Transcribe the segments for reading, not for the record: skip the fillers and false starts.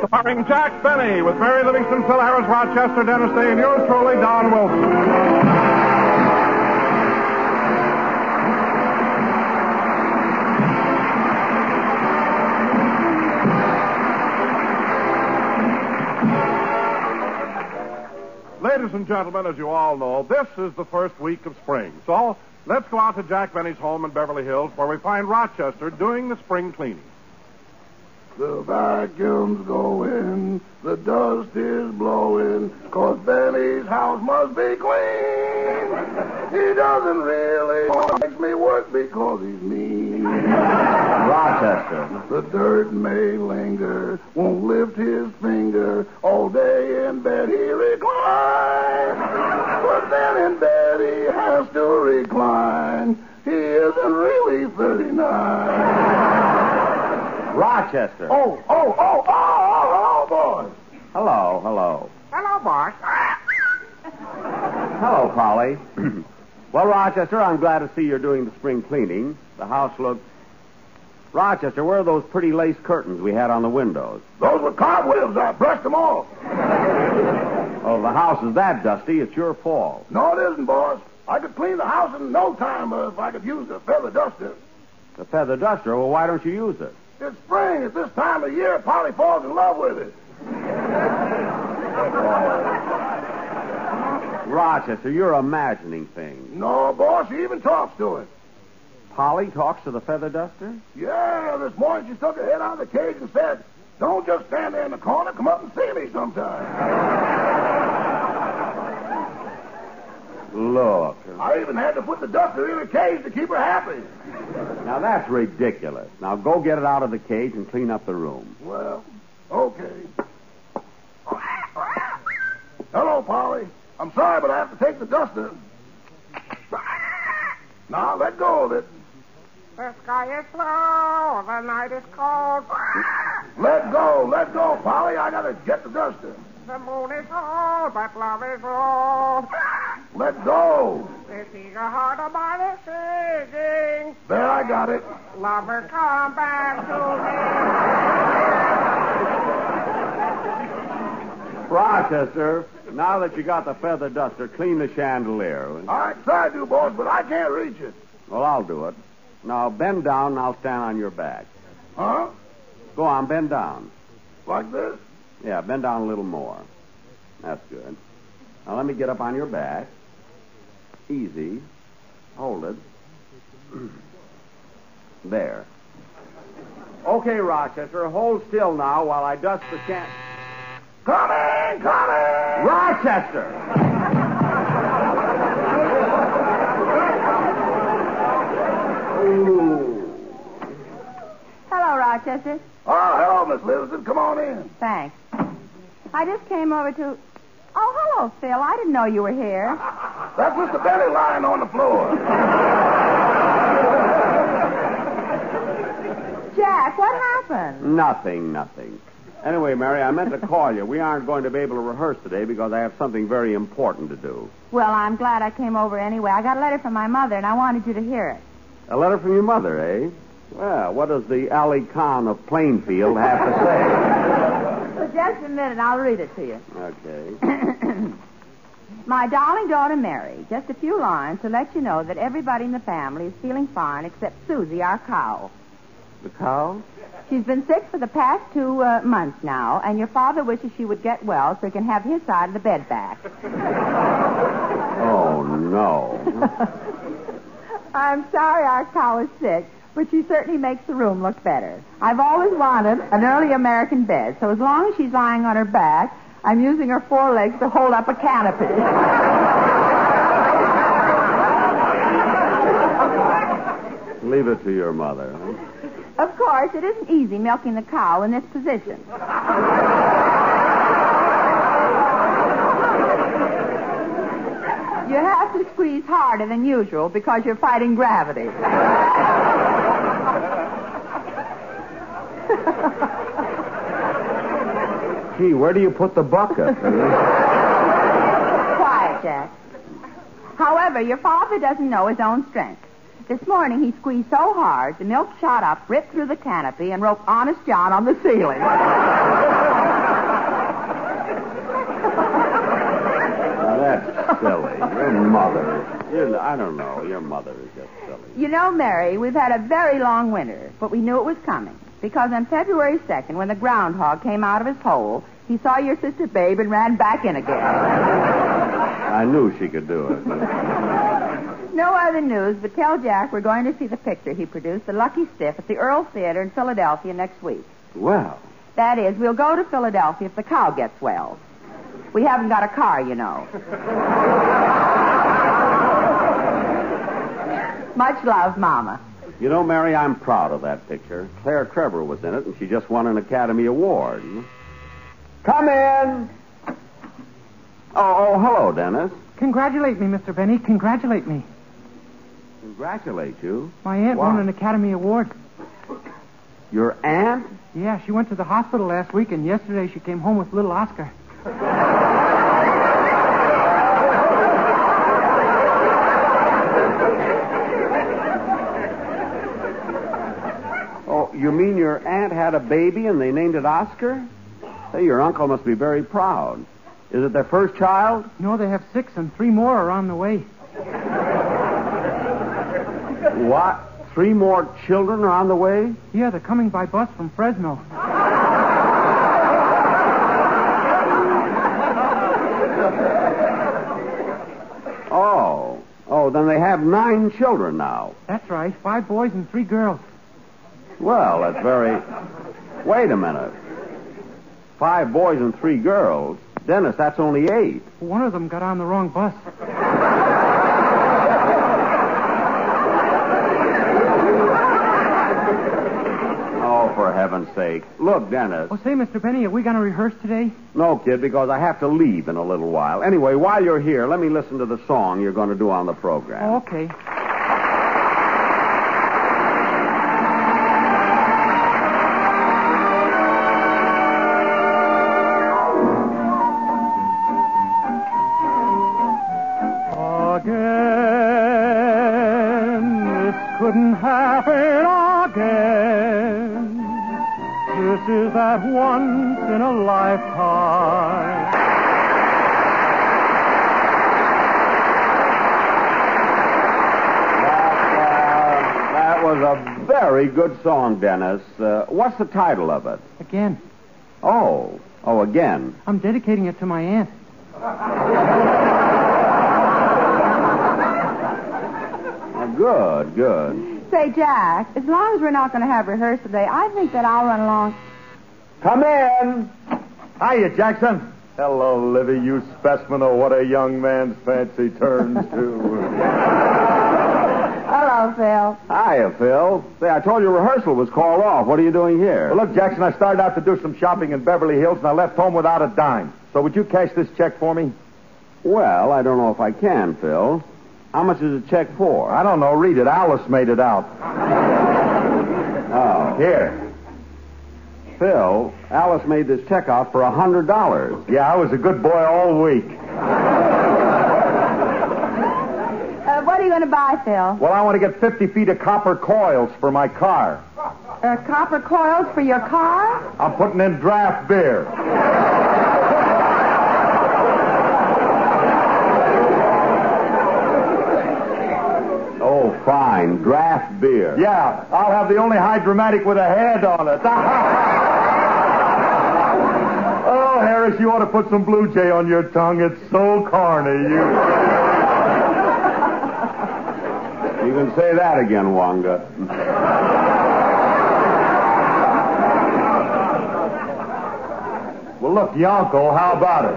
Starring Jack Benny with Mary Livingston, Phil Harris, Rochester, Dennis Day, and yours truly, Don Wilson. Ladies and gentlemen, as you all know, this is the first week of spring. So let's go out to Jack Benny's home in Beverly Hills, where we find Rochester doing the spring cleaning. The vacuum's going, the dust is blowing, 'cause Benny's house must be clean. He doesn't really makes me work because he's mean. Rochester. The dirt may linger, won't lift his finger. All day in bed he reclines, but then in bed he has to recline. He isn't really 39. Rochester. Oh, boys. Hello. Hello, boss. Hello, Polly. Well, Rochester, I'm glad to see you're doing the spring cleaning. The house looks... Rochester, where are those pretty lace curtains we had on the windows? Those were cobwebs. I brushed them off. Oh, the house is that dusty. It's your fault. No, it isn't, boss. I could clean the house in no time if I could use the feather duster. The feather duster? Well, why don't you use it? It's spring. At this time of year, Polly falls in love with it. Rochester, you're imagining things. No, boss, she even talks to it. Polly talks to the feather duster? Yeah, this morning she took her head out of the cage and said, "Don't just stand there in the corner. Come up and see me sometime." Look. I even had to put the duster in her cage to keep her happy. Now, that's ridiculous. Now, go get it out of the cage and clean up the room. Well, okay. Hello, Polly. I'm sorry, but I have to take the duster. Now, let go of it. The sky is blue, the night is cold. Let go, Polly. I gotta get the duster. The moon is old, but love is old. Let go. This eager heart of mine is singing. There, I got it. Lover, come back to Rochester, now that you got the feather duster, clean the chandelier. I tried to, boss, but I can't reach it. Well, I'll do it. Now, bend down and I'll stand on your back. Huh? Go on, bend down. Like this? Yeah, bend down a little more. That's good. Now, let me get up on your back. Easy. Hold it. There. Okay, Rochester, hold still now while I dust the Coming! Rochester! Ooh. Hello, Rochester. Oh, hello, Miss Livingston. Come on in. Thanks. I just came over to... Oh, hello, Phil. I didn't know you were here. That's Mr. Benny lying on the floor. Jack, what happened? Nothing. Anyway, Mary, I meant to call you. We aren't going to be able to rehearse today because I have something very important to do. Well, I'm glad I came over anyway. I got a letter from my mother, and I wanted you to hear it. A letter from your mother, eh? Well, what does the Ali Khan of Plainfield have to say? Well, just a minute, I'll read it to you. Okay. My darling daughter, Mary, just a few lines to let you know that everybody in the family is feeling fine except Susie, our cow. The cow? She's been sick for the past 2 months now, and your father wishes she would get well so he can have his side of the bed back. Oh, no. I'm sorry our cow is sick, but she certainly makes the room look better. I've always wanted an early American bed, so as long as she's lying on her back, I'm using her forelegs to hold up a canopy. Leave it to your mother. Of course, it isn't easy milking the cow in this position. You have to squeeze harder than usual because you're fighting gravity. Gee, where do you put the bucket? Quiet, Jack. However, your father doesn't know his own strength. This morning he squeezed so hard, the milk shot up, ripped through the canopy, and roped Honest John on the ceiling. silly. Your mother. I don't know. Your mother is just silly. You know, Mary, we've had a very long winter, but we knew it was coming. Because on February 2nd, when the groundhog came out of his hole, he saw your sister Babe and ran back in again. I knew she could do it. No other news, but tell Jack we're going to see the picture he produced, The Lucky Stiff, at the Earl Theater in Philadelphia next week. Well. That is, we'll go to Philadelphia if the cow gets well. We haven't got a car, you know. Much love, Mama. You know, Mary, I'm proud of that picture. Claire Trevor was in it, and she just won an Academy Award. Come in! Oh, hello, Dennis. Congratulate me, Mr. Benny. Congratulate me. Congratulate you? My aunt won an Academy Award. Your aunt? Yeah, she went to the hospital last week, and yesterday she came home with little Oscar. Oh, you mean your aunt had a baby and they named it Oscar? Hey, your uncle must be very proud. Is it their first child? No, they have 6, and 3 more are on the way. What? 3 more children are on the way? Yeah, they're coming by bus from Fresno. Oh, then they have 9 children now. That's right, 5 boys and 3 girls. Well, that's very... Wait a minute. 5 boys and 3 girls? Dennis, that's only 8. One of them got on the wrong bus. Oh, for heaven's sake. Look, Dennis. Oh, say, Mr. Benny, are we going to rehearse today? No, kid, because I have to leave in a little while. Anyway, while you're here, let me listen to the song you're going to do on the program. Oh, okay. Couldn't happen again. This is that once in a lifetime. That was a very good song, Dennis. What's the title of it? Again. Oh, again. I'm dedicating it to my aunt. Good. Say, Jack, as long as we're not going to have rehearsal today, I think that I'll run along. Come in. Hiya, Jackson. Hello, Livy, you specimen of what a young man's fancy turns to. Hello, Phil. Hiya, Phil. Say, I told you rehearsal was called off. What are you doing here? Well, look, Jackson, I started out to do some shopping in Beverly Hills, and I left home without a dime. So would you cash this check for me? Well, I don't know if I can, Phil. How much is the check for? I don't know. Read it. Alice made it out. Oh. Here. Phil, Alice made this check out for $100. Yeah, I was a good boy all week. What are you going to buy, Phil? Well, I want to get 50 feet of copper coils for my car. Copper coils for your car? I'm putting in draft beer. Oh, fine. Draft beer. Yeah, I'll have the only hydromatic with a head on it. Oh, Harris, you ought to put some Blue Jay on your tongue. It's so corny. You can say that again, Wanga. Well, look, Yonko, how about it?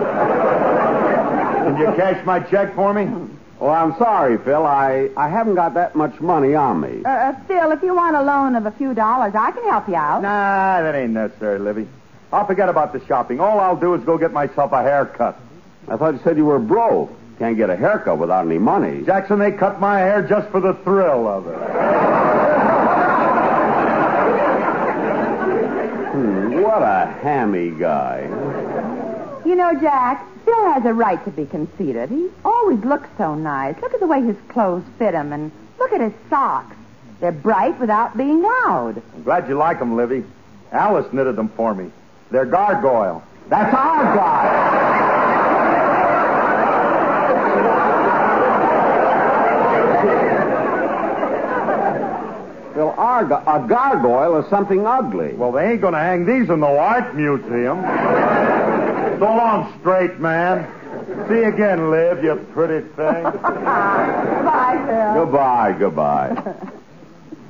Can you cash my check for me? Oh, I'm sorry, Phil. I haven't got that much money on me. Phil, if you want a loan of a few dollars, I can help you out. Nah, that ain't necessary, Livy. I'll forget about the shopping. All I'll do is go get myself a haircut. I thought you said you were broke. Can't get a haircut without any money. Jackson, they cut my hair just for the thrill of it. What a hammy guy. You know, Jack, Phil has a right to be conceited. He always looks so nice. Look at the way his clothes fit him, and look at his socks. They're bright without being loud. I'm glad you like them, Livy. Alice knitted them for me. They're gargoyle. That's our guy. Well, a gargoyle is something ugly. Well, they ain't going to hang these in the art museum. So long, straight man. See you again, Liv, you pretty thing. Bye, Phil. Goodbye.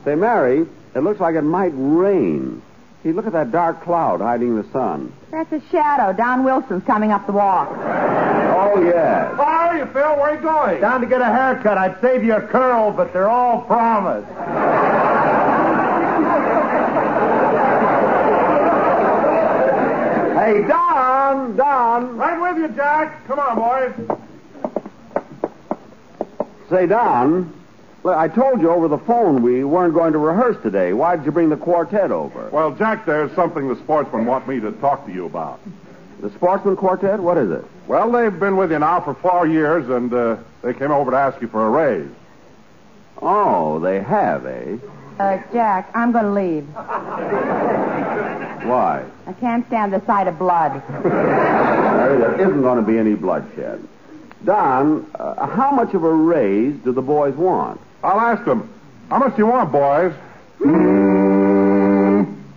Say, Mary, it looks like it might rain. See, look at that dark cloud hiding the sun. That's a shadow. Don Wilson's coming up the walk. Oh, yes. How are you, Phil? Where are you going? Down to get a haircut. I'd save you a curl, but they're all promised. Hey, Don. Right with you, Jack. Come on, boys. Say, Don, look, I told you over the phone we weren't going to rehearse today. Why did you bring the quartet over? Well, Jack, there's something the sportsmen want me to talk to you about. The Sportsman Quartet? What is it? Well, they've been with you now for 4 years, and they came over to ask you for a raise. Oh, they have, eh? Jack, I'm going to leave. Why? I can't stand the sight of blood. Mary, there isn't going to be any bloodshed. Don, how much of a raise do the boys want? I'll ask them. How much do you want, boys?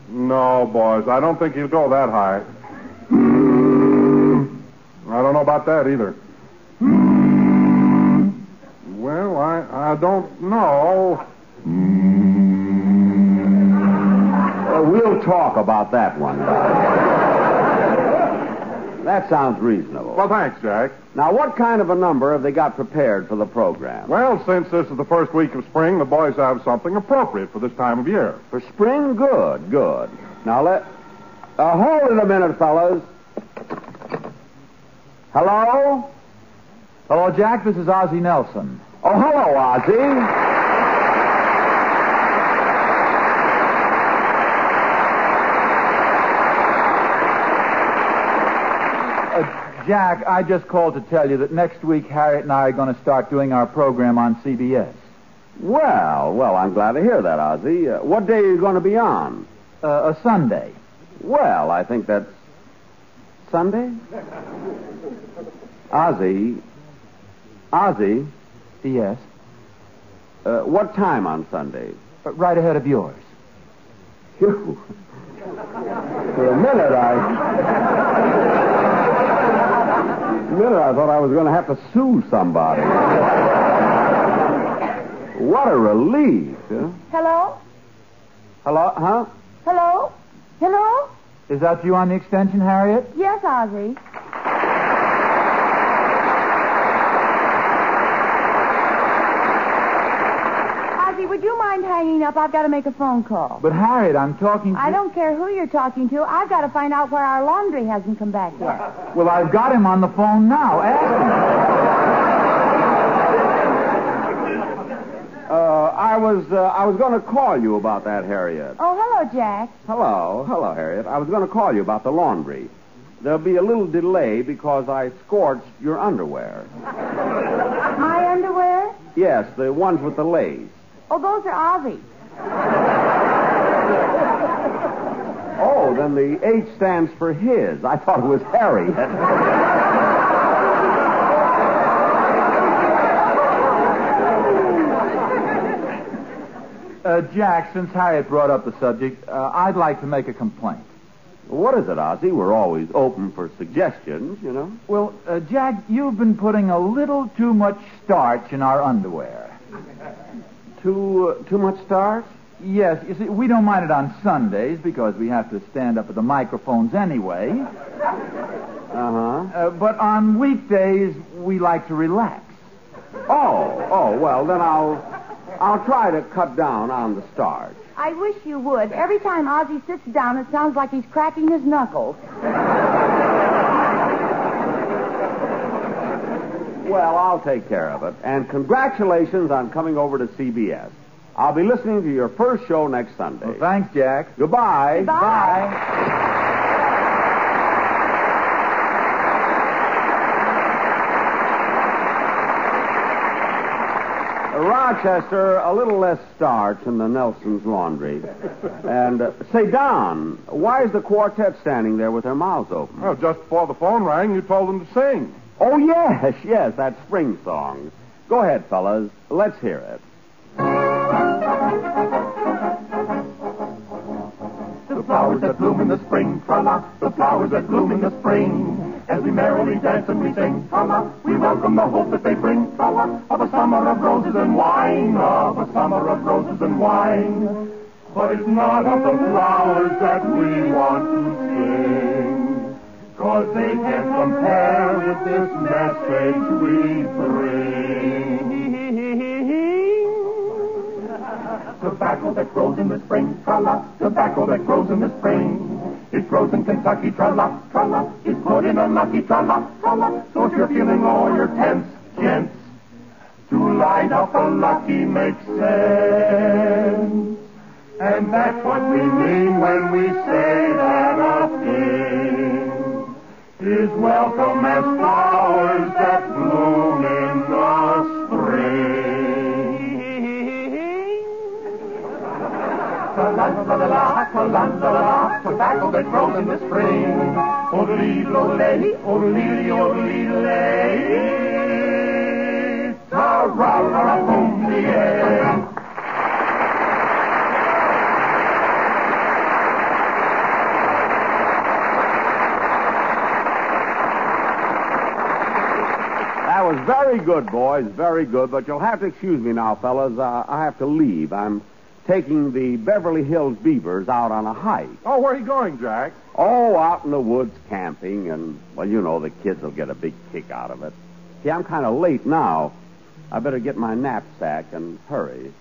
No, boys. I don't think he'll go that high. I don't know about that either. Well, I don't know. We'll talk about that one. That sounds reasonable. Well, thanks, Jack. Now, what kind of a number have they got prepared for the program? Well, since this is the first week of spring, the boys have something appropriate for this time of year. For spring? Good. Now, hold it a minute, fellas. Hello? Hello, Jack. This is Ozzie Nelson. Oh, hello, Ozzie. Jack, I just called to tell you that next week Harriet and I are going to start doing our program on CBS. Well, I'm glad to hear that, Ozzie. What day are you going to be on? A Sunday. Well, I think that's Sunday. Ozzie? Yes? What time on Sunday? Right ahead of yours. Phew. For a minute, I thought I was going to have to sue somebody. What a relief. Huh? Hello? Hello? Huh? Hello? Hello? Is that you on the extension, Harriet? Yes, Ozzie. Ozzie, would you mind hanging up? I've got to make a phone call. But, Harriet, I'm talking to... I don't care who you're talking to. I've got to find out where our laundry hasn't come back yet. Well, I've got him on the phone now. I was going to call you about that, Harriet. Oh, hello, Jack. Hello, Harriet. I was going to call you about the laundry. There'll be a little delay because I scorched your underwear. My underwear? Yes, the ones with the lace. Oh, those are Ozzie. Oh, then the H stands for his. I thought it was Harriet. Jack, since Harriet brought up the subject, I'd like to make a complaint. What is it, Ozzie? We're always open for suggestions, you know. Well, Jack, you've been putting a little too much starch in our underwear. Too much starch? Yes, you see, we don't mind it on Sundays because we have to stand up at the microphones anyway. Uh-huh. But on weekdays, we like to relax. Oh, well, then I'll try to cut down on the starch. I wish you would. Every time Ozzie sits down, it sounds like he's cracking his knuckles. Well, I'll take care of it. And congratulations on coming over to CBS. I'll be listening to your first show next Sunday. Well, thanks, Jack. Goodbye. Bye. Rochester, a little less starch in the Nelson's laundry. And, say, Don, why is the quartet standing there with their mouths open? Well, just before the phone rang, you told them to sing. Oh, yes, that spring song. Go ahead, fellas. Let's hear it. flowers that bloom in the spring, tra-la, the flowers that bloom in the spring. As we merrily dance and we sing, tra-la, we welcome the hope that they bring, tra-la, of a summer of roses and wine, of a summer of roses and wine. But it's not of the flowers that we want to sing, 'cause they can't compare with this message we bring. Tobacco that grows in the spring, tra-la, tobacco that grows in the spring. It grows in Kentucky, tra-la, tra-la, it's good in unlucky, tra-la, tra-la. So if you're feeling low or you're tense, gents, to light up a lucky makes sense. And that's what we mean when we say that a thing is welcome as flowers that bloom in the spring. La-la-la-la, la-la-la-la, tobacco that grows in the spring. Oodle-dee-dee-dee, oodle-dee-dee-dee, ta-ra-ra-ra-boom, yeah. That was very good, boys, very good. But you'll have to excuse me now, fellas. I have to leave. I'm taking the Beverly Hills Beavers out on a hike. Oh, where are you going, Jack? Oh, out in the woods camping, and, well, you know, the kids will get a big kick out of it. See, I'm kind of late now. I better get my knapsack and hurry.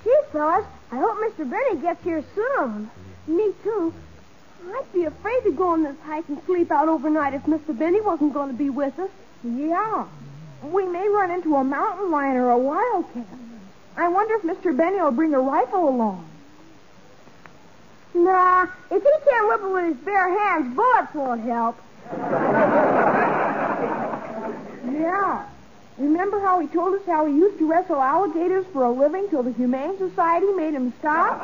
Gee, fellas, I hope Mr. Benny gets here soon. Me too. I'd be afraid to go on this hike and sleep out overnight if Mr. Benny wasn't going to be with us. Yeah. We may run into a mountain lion or a wildcat. I wonder if Mr. Benny will bring a rifle along. Nah, if he can't whip it with his bare hands, bullets won't help. Yeah. Remember how he told us how he used to wrestle alligators for a living till the Humane Society made him stop?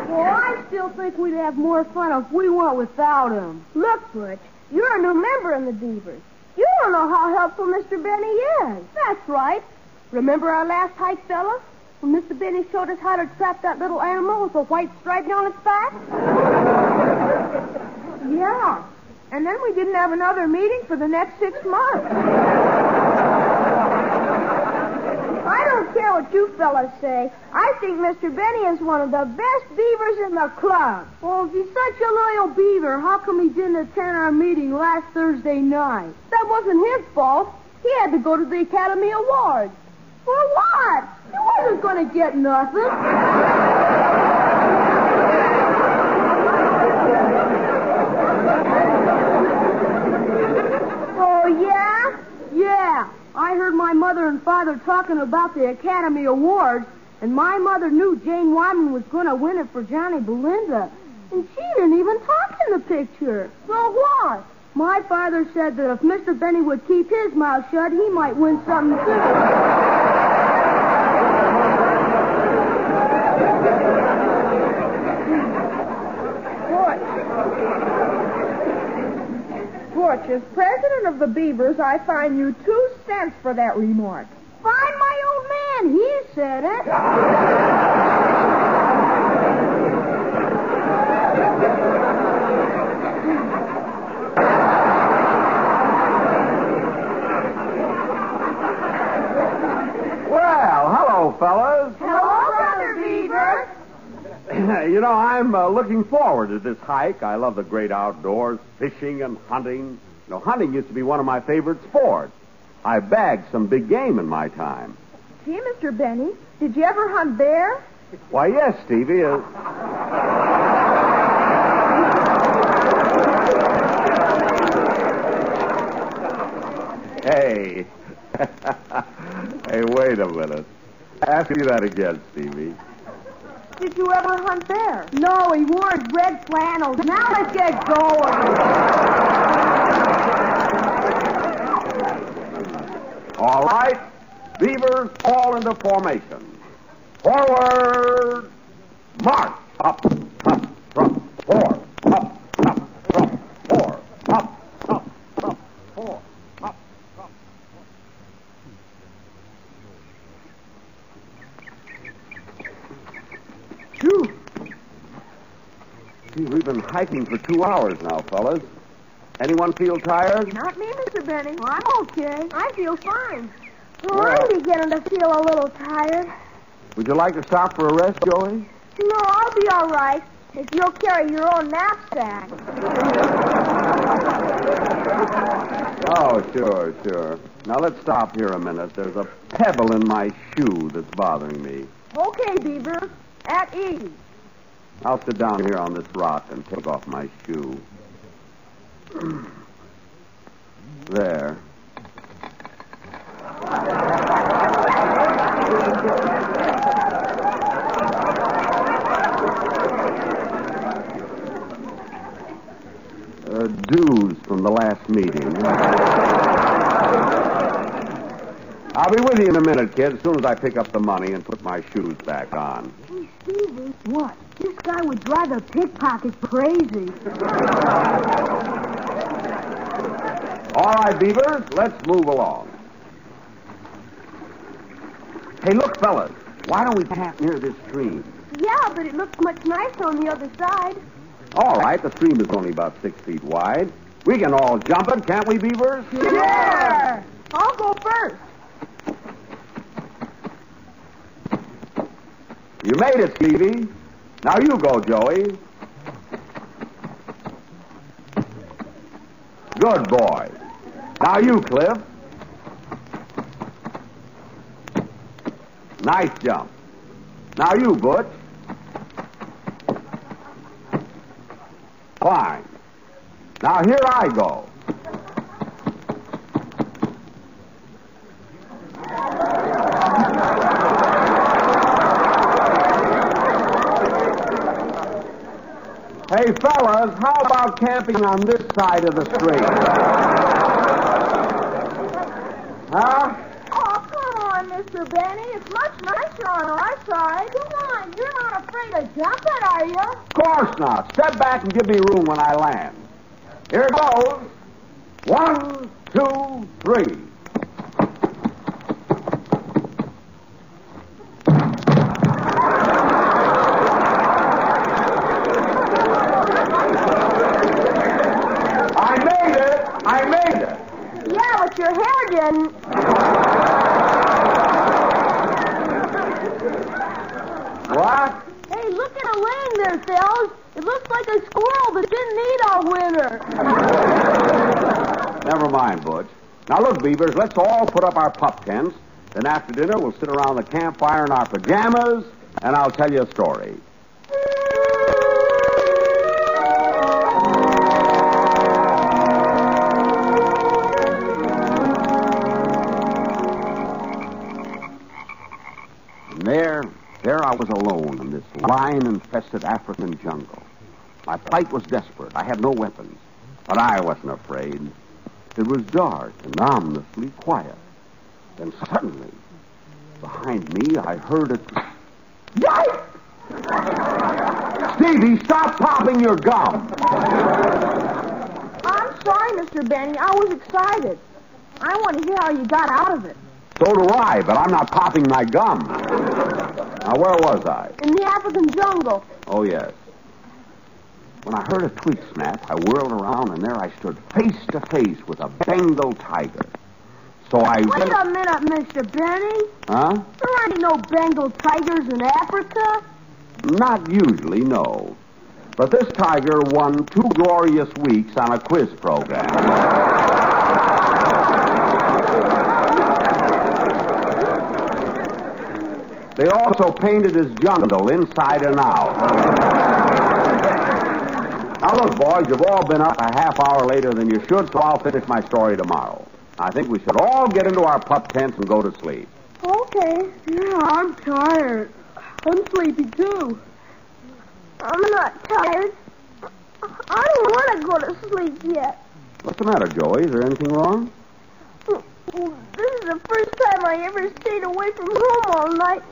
Well, I still think we'd have more fun if we went without him. Look, Butch, you're a new member in the Beavers. You don't know how helpful Mr. Benny is. That's right. Remember our last hike, fella? When Mr. Benny showed us how to trap that little animal with a white stripe on its back? Yeah. And then we didn't have another meeting for the next 6 months. I don't care what you fellas say. I think Mr. Benny is one of the best beavers in the club. Well, if he's such a loyal beaver, how come he didn't attend our meeting last Thursday night? That wasn't his fault. He had to go to the Academy Awards. For what? He wasn't going to get nothing. Oh, yeah? Yeah. I heard my mother and father talking about the Academy Awards, and my mother knew Jane Wyman was going to win it for Johnny Belinda. And she didn't even talk in the picture. So what? My father said that if Mr. Benny would keep his mouth shut, he might win something, too. Butch, as president of the Beavers, I fine you 2 cents for that remark. Fine my old man. He said it. Well, hello, fellas. Hello, Brother Beaver. You know, I'm looking forward to this hike. I love the great outdoors, fishing and hunting. You know, hunting used to be one of my favorite sports. I bagged some big game in my time. Gee, Mr. Benny, did you ever hunt bear? Why, yes, Stevie. Hey. Hey, wait a minute. Ask me that again, Stevie. Did you ever hunt bear? No, he wore his red flannels. Now let's get going. All right. Beavers fall into formation. Forward. March. Up, up, trump, forward. Up, up, trump, forward. 4. Up. Phew. Gee, we've been hiking for 2 hours now, fellas. Anyone feel tired? Not me, Mr. Benny. Well, I'm okay. I feel fine. Well, Well- I'm beginning to feel a little tired. Would you like to stop for a rest, Joey? No, I'll be all right if you'll carry your own knapsack. Oh, sure. Now, let's stop here a minute. There's a pebble in my shoe that's bothering me. Okay, Beaver. At ease. I'll sit down here on this rock and take off my shoe. There. Dues from the last meeting. I'll be with you in a minute, kid, as soon as I pick up the money and put my shoes back on. Hey, Stevie. What? This guy would drive a pickpocket crazy. All right, Beavers, let's move along. Hey, look, fellas. Why don't we camp near this stream? Yeah, but it looks much nicer on the other side. All right, the stream is only about 6 feet wide. We can all jump it, can't we, Beavers? Yeah! I'll go first. You made it, Stevie. Now you go, Joey. Good boy. Now you, Cliff. Nice jump. Now you, Butch. Fine. Now here I go. Hey, fellas, how about camping on this side of the street? Huh? Oh, come on, Mr. Benny. It's much nicer on our side. Come on, you're not afraid to jump it, are you? Of course not. Step back and give me room when I land. Here goes. 1, 2, 3. I made it. Yeah, but your hair didn't. What? Hey, look at a lane there, fellas. It looks like a squirrel that didn't eat all winter. Never mind, Butch. Now, look, Beavers, let's all put up our pup tents. Then after dinner, we'll sit around the campfire in our pajamas, and I'll tell you a story. And there I was alone in this lion-infested African jungle. My plight was desperate. I had no weapons. But I wasn't afraid. It was dark and ominously quiet. Then suddenly, behind me, I heard a... Yipe! Stevie, stop popping your gum! I'm sorry, Mr. Benny. I was excited. I want to hear how you got out of it. So do I, but I'm not popping my gum. Now, where was I? In the African jungle. Oh, yes. When I heard a twig snap, I whirled around, and there I stood face to face with a Bengal tiger. So I... Wait a minute, Mr. Benny. Huh? There ain't no Bengal tigers in Africa. Not usually, no. But this tiger won 2 glorious weeks on a quiz program. They also painted his jungle inside and out. Now, look, boys, you've all been up a half hour later than you should, so I'll finish my story tomorrow. I think we should all get into our pup tents and go to sleep. Okay. Yeah, I'm tired. I'm sleepy, too. I'm not tired. I don't want to go to sleep yet. What's the matter, Joey? Is there anything wrong? This is the first time I ever stayed away from home all night.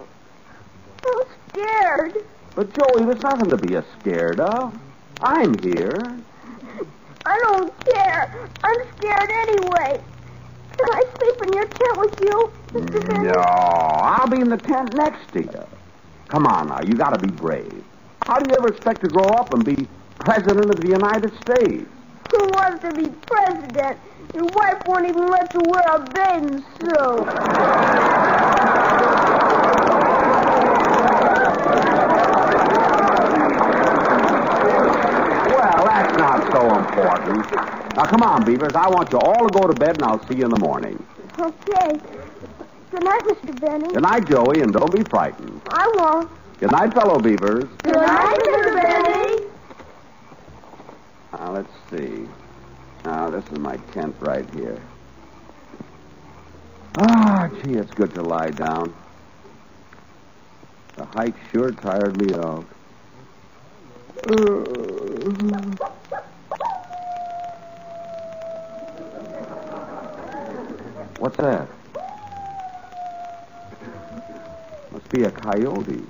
I'm scared. But, Joey, there's nothing to be scared of. I'm here. I don't care. I'm scared anyway. Can I sleep in your tent with you, Mr. Benny? No, I'll be in the tent next to you. Come on now, you gotta be brave. How do you ever expect to grow up and be president of the United States? Who wants to be president? Your wife won't even let you wear a bathing suit. Well, that's not so important. Now, come on, Beavers. I want you all to go to bed, and I'll see you in the morning. Okay. Good night, Mr. Benny. Good night, Joey, and don't be frightened. I won't. Good night, fellow Beavers. Good night, Mr. Benny. Now, let's see. Now, this is my tent right here. Ah, gee, it's good to lie down. The hike sure tired me out. What's that? Must be a coyote.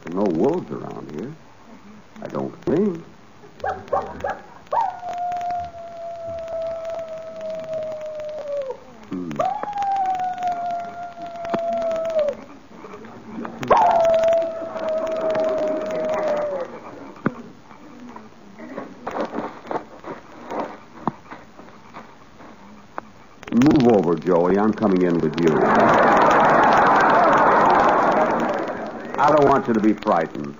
There are no wolves around here. I don't think. Move over, Joey. I'm coming in with you. I don't want you to be frightened.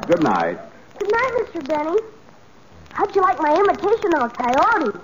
Good night. Good night, Mr. Benny. How'd you like my imitation of a coyote?